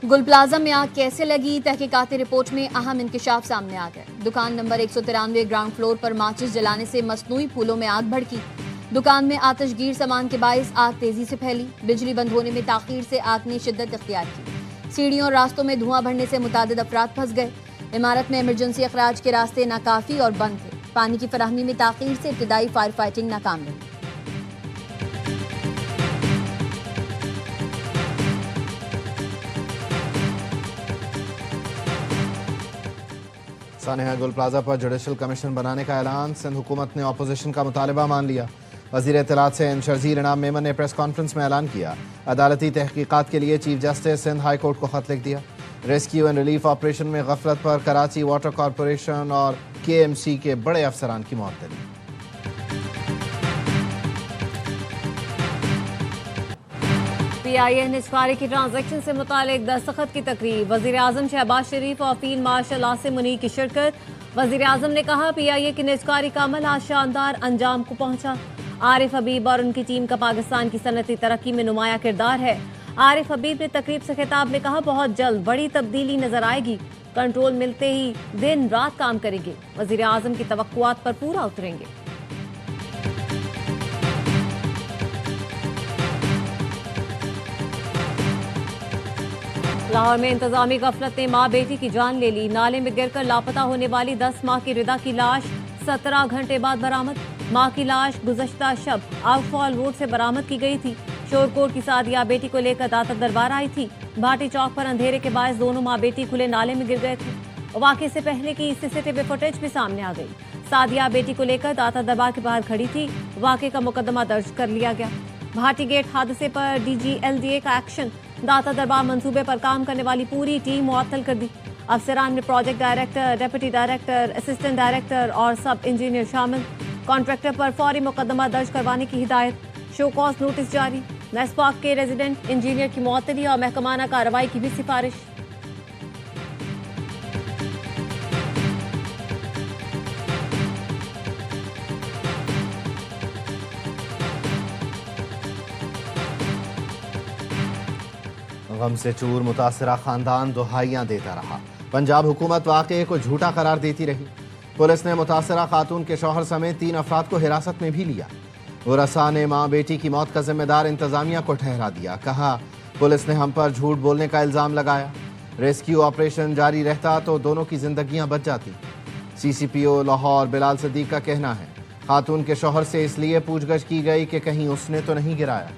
گل plaza میں آگ کیسے لگی؟ تحقیقاتی رپورٹ میں اہم انکشاف سامنے آ گئے۔ دکان نمبر 193 گراؤنڈ فلور پر ماچس جلانے سے مصنوعی پھولوں میں آگ بھڑکی۔ دکان میں آتش گیر سامان کے باعث آگ تیزی سے پھیلی۔ بجلی بند ہونے میں تاخیر سے آگ نے شدت اختیار کی۔ سیڑھیوں اور راستوں میں دھواں بھرنے سے متعدد افراد پھنس گئے۔ عمارت میں ایمرجنسی اخراج کے راستے ناکافی اور بند تھے۔ پانی کی فراہمی میں تاخیر سے ابتدائی فائر فائٹنگ ناکام رہی۔ سانحہ گل پلازا پر جوڈیشل کمیشن بنانے کا اعلان۔ سندھ حکومت نے اپوزیشن کا مطالبہ مان لیا۔ وزیر اطلاعات سندھ شرزیل انعام میمن نے پریس کانفرنس میں اعلان کیا، عدالتی تحقیقات کے لیے chief justice Sindh high court کو خط لکھ دیا۔ ریسکیو اینڈ ریلیف آپریشن میں غفلت پر کراچی واٹر کارپوریشن اور KMC کے بڑے افسران کی معطلی۔ PIA نجکاری کی ٹرانزیکشن سے متعلق دستخط کی تقریب۔ وزیر اعظم شہباز شریف اور فیلڈ مارشل عاصم منیر کی شرکت۔ وزیر اعظم نے کہا PIA کی نجکاری کا عمل آج شاندار انجام کو پہنچا۔ عارف حبیب اور ان کی ٹیم کا پاکستان کی صنعتی ترقی میں نمایاں کردار ہے۔ عارف حبیب نے تقریب سے خطاب میں کہا، بہت جلد بڑی تبدیلی نظر آئے گی۔ کنٹرول ملتے ہی دن رات کام کریں گے۔ وزیر اعظم کی توقعات پر پورا اتریں گے۔ لاہور میں انتظامی غفلت نے ماں بیٹی کی جان لے لی۔ نالے میں گر کر لاپتہ ہونے والی 10 ماہ کی ردا کی لاش 17 گھنٹے بعد برآمد۔ ماں کی لاش گزشتہ شب آؤٹ فال روڈ سے برآمد کی گئی تھی۔ شورکوٹ کی سعدیہ بیٹی کو لے کر داتا دربار آئی تھی۔ بھاٹی چوک پر اندھیرے کے باعث دونوں ماں بیٹی کھلے نالے میں گر گئے تھے۔ واقعے سے پہلے کی CCTV فوٹیج بھی سامنے آ گئی۔ سعدیہ بیٹی کو لے کر داتا دربار کے باہر کھڑی تھی۔ واقعے کا مقدمہ درج کر لیا گیا۔ بھاٹی گیٹ حادثے پر DG LDA کا ایکشن۔ داتا دربار منصوبے پر کام کرنے والی پوری ٹیم معطل کر دی۔ افسران میں project director, deputy director, assistant director اور سب انجینئر شامل۔ کانٹریکٹر پر فوری مقدمہ درج کروانے کی ہدایت۔ شو کاز نوٹس جاری۔ نیسپاک کے ریزیڈنٹ انجینئر کی معطلی اور محکمانہ کارروائی کی بھی سفارش۔ غم سے چور متاثرہ خاندان دہائیاں دیتا رہا۔ پنجاب حکومت واقعے کو جھوٹا قرار دیتی رہی۔ پولیس نے متاثرہ خاتون کے شوہر سمیت 3 افراد کو حراست میں بھی لیا۔ ورثاء نے ماں بیٹی کی موت کا ذمہ دار انتظامیہ کو ٹھہرا دیا۔ کہا، پولیس نے ہم پر جھوٹ بولنے کا الزام لگایا۔ ریسکیو آپریشن جاری رہتا تو دونوں کی زندگیاں بچ جاتی۔ CCPO لاہور بلال صدیق کا کہنا ہے، خاتون کے شوہر سے اس لیے پوچھ گچھ کی گئی کہ کہیں اس نے تو نہیں گرایا۔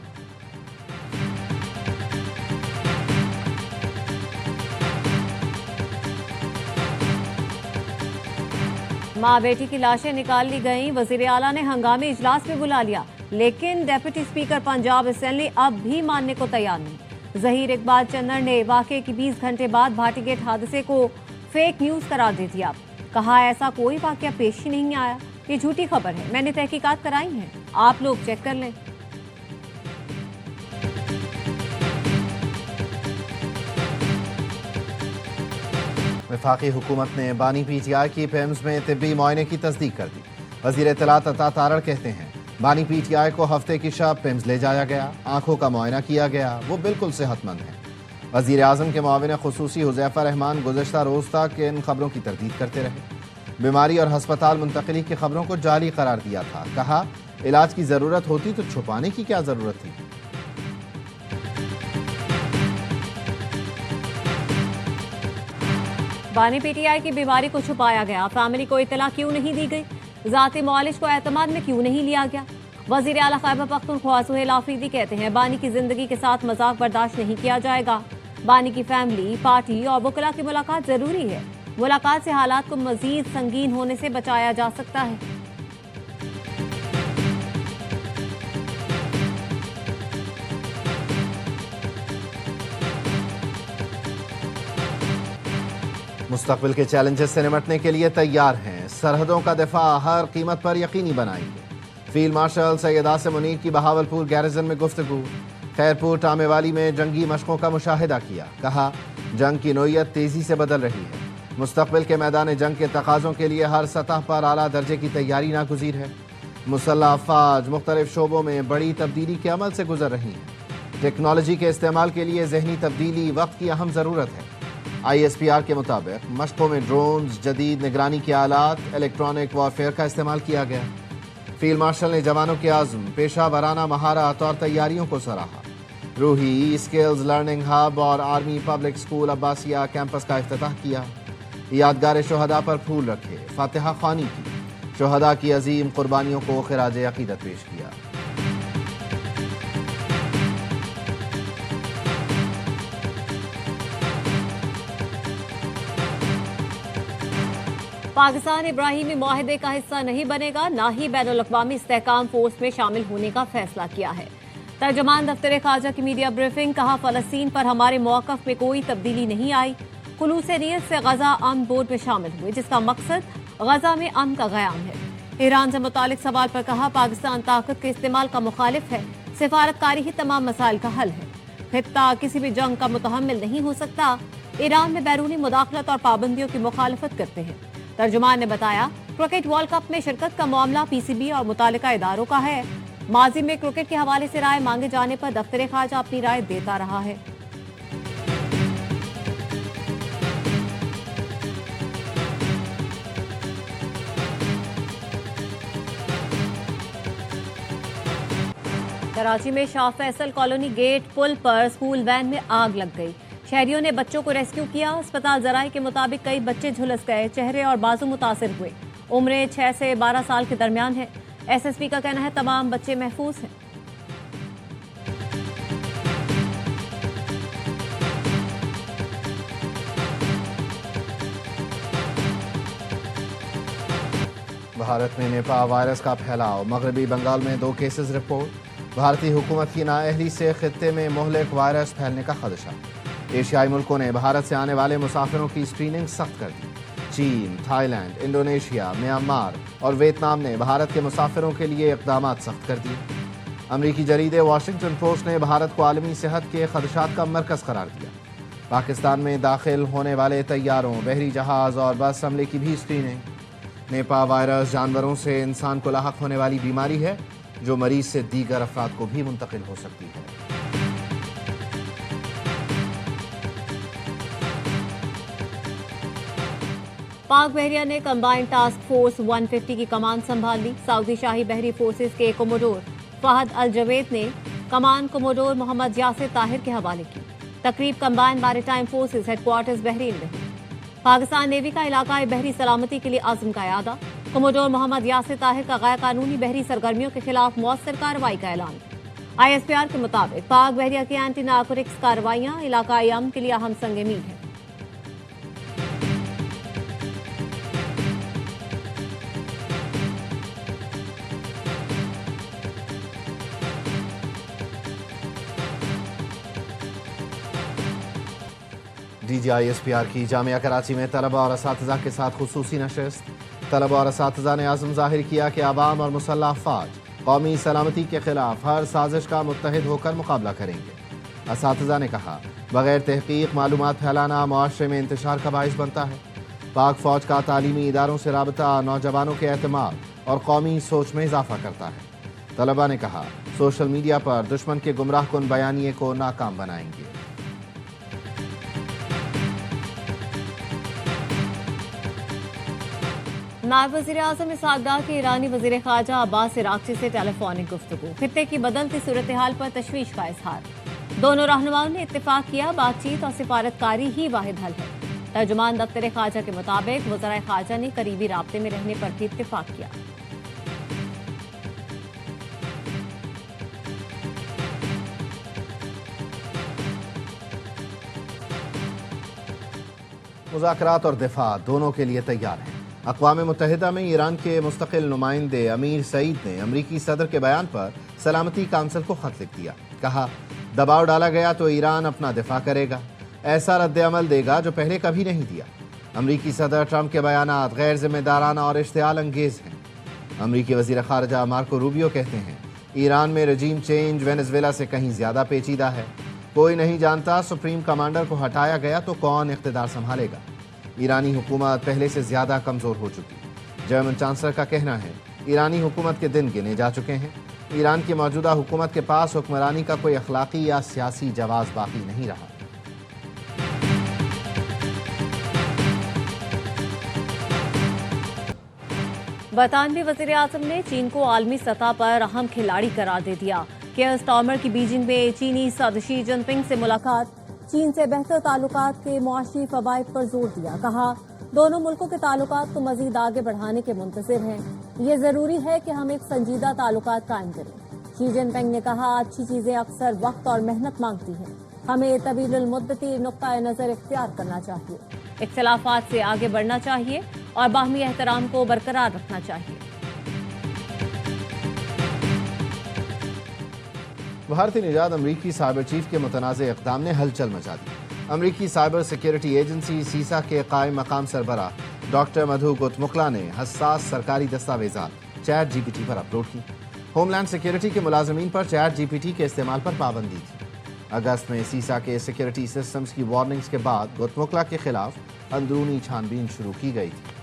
ماں بیٹی کی لاشیں نکال لی گئیں۔ وزیر اعلیٰ نے ہنگامی اجلاس بھی بلا لیا، لیکن ڈپٹی اسپیکر پنجاب اسمبلی اب بھی ماننے کو تیار نہیں۔ ظہیر اقبال چنر نے واقعے کی 20 گھنٹے بعد بھاٹی گیٹ حادثے کو فیک نیوز قرار دے دیا۔ کہا، ایسا کوئی واقعہ پیش ہی نہیں آیا، یہ جھوٹی خبر ہے۔ میں نے تحقیقات کرائی ہیں، آپ لوگ چیک کر لیں۔ وفاقی حکومت نے بانی PTI کی پیمز میں طبی معائنے کی تصدیق کر دی۔ وزیر اطلاعات عطا تارڑ کہتے ہیں، بانی PTI کو ہفتے کی شب پیمز لے جایا گیا، آنکھوں کا معائنہ کیا گیا، وہ بالکل صحت مند ہے۔ وزیر اعظم کے معاون خصوصی حذیفہ رحمان گزشتہ روز تک ان خبروں کی تردید کرتے رہے۔ بیماری اور ہسپتال منتقلی کی خبروں کو جعلی قرار دیا تھا۔ کہا، علاج کی ضرورت ہوتی تو چھپانے کی کیا ضرورت تھی۔ بانی PTI کی بیماری کو چھپایا گیا، فیملی کو اطلاع کیوں نہیں دی گئی؟ ذاتی معالج کو اعتماد میں کیوں نہیں لیا گیا؟ وزیر اعلیٰ خیبر پختونخوا سہیل آفریدی کہتے ہیں، بانی کی زندگی کے ساتھ مذاق برداشت نہیں کیا جائے گا۔ بانی کی فیملی، پارٹی اور وکلاء کی ملاقات ضروری ہے۔ ملاقات سے حالات کو مزید سنگین ہونے سے بچایا جا سکتا ہے۔ مستقبل کے چیلنجز سے نمٹنے کے لیے تیار ہیں، سرحدوں کا دفاع ہر قیمت پر یقینی بنائیں گے۔ فیلڈ مارشل سید عاصم منیر کی بہاولپور گیرزن میں گفتگو۔ خیرپور ٹامے والی میں جنگی مشقوں کا مشاہدہ کیا۔ کہا، جنگ کی نوعیت تیزی سے بدل رہی ہے۔ مستقبل کے میدان جنگ کے تقاضوں کے لیے ہر سطح پر اعلیٰ درجے کی تیاری ناگزیر ہے۔ مسلح افواج مختلف شعبوں میں بڑی تبدیلی کے عمل سے گزر رہی ہیں۔ ٹیکنالوجی کے استعمال کے لیے ذہنی تبدیلی وقت کی اہم ضرورت ہے۔ ISPR کے مطابق مشقوں میں ڈرونز، جدید نگرانی کے آلات، الیکٹرانک وارفیئر کا استعمال کیا گیا۔ فیلڈ مارشل نے جوانوں کے عزم، پیشہ ورانہ مہارت اور تیاریوں کو سراہا۔ روحی اسکلز لرننگ ہب اور آرمی پبلک اسکول عباسیہ کیمپس کا افتتاح کیا۔ یادگار شہداء پر پھول رکھے، فاتحہ خوانی کی، شہداء کی عظیم قربانیوں کو خراج عقیدت پیش کیا۔ پاکستان ابراہیمی معاہدے کا حصہ نہیں بنے گا، نہ ہی بین الاقوامی استحکام فورس میں شامل ہونے کا فیصلہ کیا ہے۔ ترجمان دفتر خارجہ کی میڈیا بریفنگ، کہا فلسطین پر ہمارے موقف میں کوئی تبدیلی نہیں آئی، خلوص نیت سے غزہ امن بورڈ میں شامل ہوئے جس کا مقصد غزہ میں امن کا قیام ہے۔ ایران سے متعلق سوال پر کہا پاکستان طاقت کے استعمال کا مخالف ہے، سفارتکاری ہی تمام مسائل کا حل ہے، خطہ کسی بھی جنگ کا متحمل نہیں ہو سکتا، ایران میں بیرونی مداخلت اور پابندیوں کی مخالفت کرتے ہیں۔ ترجمان نے بتایا کرکٹ ورلڈ کپ میں شرکت کا معاملہ PCB اور متعلقہ اداروں کا ہے، ماضی میں کرکٹ کے حوالے سے رائے مانگے جانے پر دفتر خارجہ اپنی رائے دیتا رہا ہے۔ کراچی میں شاہ فیصل کالونی گیٹ پل پر سکول وین میں آگ لگ گئی، شہریوں نے بچوں کو ریسکیو کیا، اسپتال ذرائع کے مطابق کئی بچے جھلس گئے، چہرے اور بازو متاثر ہوئے، عمریں 6 سے 12 سال کے درمیان ہے۔ SSP کا کہنا ہے تمام بچے محفوظ ہیں۔ بھارت میں نیپا وائرس کا پھیلاؤ، مغربی بنگال میں 2 کیسز رپورٹ۔ بھارتی حکومت کی نااہلی سے خطے میں مہلک وائرس پھیلنے کا خدشہ۔ ایشیائی ملکوں نے بھارت سے آنے والے مسافروں کی اسکریننگ سخت کر دی۔ چین، تھائی لینڈ، انڈونیشیا، میانمار اور ویتنام نے بھارت کے مسافروں کے لیے اقدامات سخت کر دیے۔ امریکی جریدے واشنگٹن پوسٹ نے بھارت کو عالمی صحت کے خدشات کا مرکز قرار دیا۔ پاکستان میں داخل ہونے والے طیاروں، بحری جہاز اور بس عملے کی بھی اسکریننگ۔ نیپا وائرس جانوروں سے انسان کو لاحق ہونے والی بیماری ہے جو مریض سے دیگر افراد کو بھی منتقل ہو سکتی ہے۔ پاک بحریہ نے کمبائنڈ ٹاسک فورس 150 کی کمان سنبھال لی، سعودی شاہی بحری فورسز کے کوموڈور فہد الجوید نے کمان کوموڈور محمد یاسر طاہر کے حوالے کی۔ تقریب combined maritime forces headquarters Bahrain رہی۔ پاکستان نیوی کا علاقائی بحری سلامتی کے لیے عزم کا اعادہ، کوموڈور محمد یاسر طاہر کا غیر قانونی بحری سرگرمیوں کے خلاف مؤثر کارروائی کا اعلان۔ ISPR کے مطابق پاک بحریہ کی اینٹی نارکوٹکس کارروائیاں علاقائی امن کے لیے اہم سنگ میل ہیں۔ DGISPR کی جامعہ کراچی میں طلبہ اور اساتذہ کے ساتھ خصوصی نشست۔ طلبہ اور اساتذہ نے عزم ظاہر کیا کہ عوام اور مسلح افواج قومی سلامتی کے خلاف ہر سازش کا متحد ہو کر مقابلہ کریں گے۔ اساتذہ نے کہا بغیر تحقیق معلومات پھیلانا معاشرے میں انتشار کا باعث بنتا ہے۔ پاک فوج کا تعلیمی اداروں سے رابطہ نوجوانوں کے اعتماد اور قومی سوچ میں اضافہ کرتا ہے۔ طلبہ نے کہا سوشل میڈیا پر دشمن کے گمراہ کن بیانیے کو ناکام بنائیں گے۔ نائب وزیر اعظم اسحاق ڈار کی ایرانی وزیر خارجہ عباس عراقچی سے ٹیلی فونک گفتگو، خطے کی بدلتی صورتحال پر تشویش کا اظہار۔ دونوں رہنماؤں نے اتفاق کیا بات چیت اور سفارتکاری ہی واحد حل ہے۔ ترجمان دفتر خارجہ کے مطابق وزرائے خارجہ نے قریبی رابطے میں رہنے پر بھی اتفاق کیا۔ مذاکرات اور دفاع دونوں کے لیے تیار ہیں۔ اقوام متحدہ میں ایران کے مستقل نمائندے امیر سعید نے امریکی صدر کے بیان پر سلامتی کونسل کو خط لکھ دیا۔ کہا دباؤ ڈالا گیا تو ایران اپنا دفاع کرے گا، ایسا رد عمل دے گا جو پہلے کبھی نہیں دیا۔ امریکی صدر ٹرمپ کے بیانات غیر ذمہ دارانہ اور اشتعال انگیز ہیں۔ امریکی وزیر خارجہ مارکو روبیو کہتے ہیں ایران میں رجیم چینج وینزویلا سے کہیں زیادہ پیچیدہ ہے، کوئی نہیں جانتا سپریم کمانڈر کو ہٹایا گیا تو کون اقتدار سنبھالے گا۔ ایرانی حکومت پہلے سے زیادہ کمزور ہو چکی۔ جرمن چانسلر کا کہنا ہے ایرانی حکومت کے دن گنے جا چکے ہیں، ایران کی موجودہ حکومت کے پاس حکمرانی کا کوئی اخلاقی یا سیاسی جواز باقی نہیں رہا۔ برطانوی وزیر اعظم نے چین کو عالمی سطح پر اہم کھلاڑی قرار دے دیا۔ کیئر سٹارمر کی بیجنگ میں چینی صدر شی جن پنگ سے ملاقات، چین سے بہتر تعلقات کے معاشی فوائد پر زور دیا۔ کہا دونوں ملکوں کے تعلقات کو مزید آگے بڑھانے کے منتظر ہیں، یہ ضروری ہے کہ ہم ایک سنجیدہ تعلقات قائم کریں۔ شی جن پنگ نے کہا اچھی چیزیں اکثر وقت اور محنت مانگتی ہیں، ہمیں طویل المدتی نقطۂ نظر اختیار کرنا چاہیے، اختلافات سے آگے بڑھنا چاہیے اور باہمی احترام کو برقرار رکھنا چاہیے۔ بھارتی نژاد امریکی سائبر چیف کے متنازع اقدام نے ہلچل مچا دی۔ امریکی سائبر سیکیورٹی ایجنسی سیسا کے قائم مقام سربراہ ڈاکٹر مدھو گوتمکلا نے حساس سرکاری دستاویزات چیٹ جی پی ٹی پر اپلوڈ کی۔ ہوم لینڈ سیکیورٹی کے ملازمین پر چیٹ جی پی ٹی کے استعمال پر پابندی تھی۔ اگست میں سیسا کے سیکیورٹی سسٹمز کی وارننگز کے بعد گوتمکلا کے خلاف اندرونی چھان بین شروع کی گئی تھی۔